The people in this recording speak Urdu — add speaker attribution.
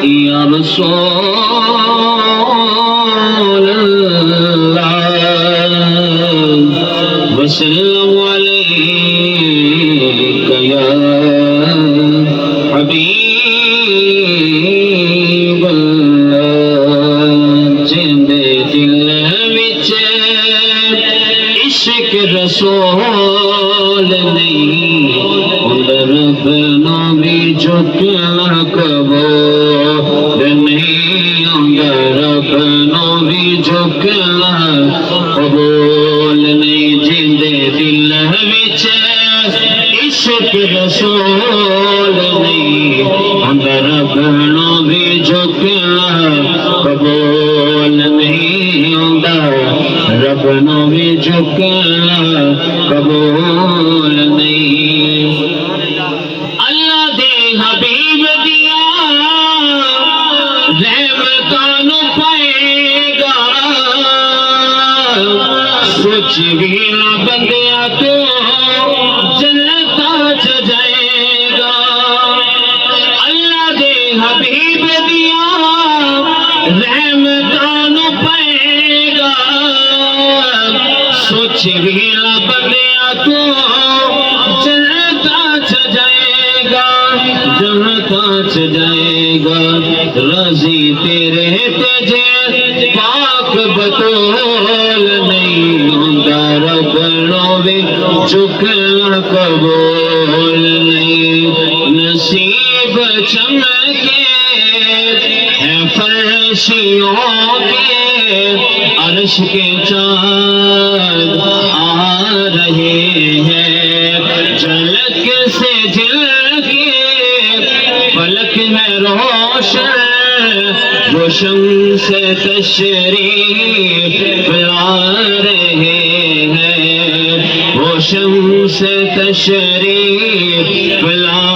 Speaker 1: یا رسول اللہ وسلم علیک یا حبیب اللہ جندے دل وچ عشق رسول نہیں اندر بنا بھی جھکنا قبول نہیں اندر بنا بھی جھکنا قبول نہیں جندے دل وچ عشق رسول نہیں اندر بنا بھی جھکنا قبول نہیں اندر ربنا بھی جھکنا قبول نہیں اللہ دے حبیب دیا رحمتان پائے گا سوچ بھی نہ بندیا تو جنت آ جائے گا اللہ دے حبیب دیا رحمتان پائے گا سوچ بھی نہ بندیا تو جنت آ جائے گا جنت آ جائے گا راضی تیرے تجھے پاک بطول نہیں ہوندا ربنا بھی جھکنا قبول نہیں نصیب چمکے ہے فرشیوں کے عرش کے چاند آ رہے ہیں جھلک سے جھلکے فلک میں روشن وہ شمس تشریف لا رہے ہیں وہ شمس تشریف لا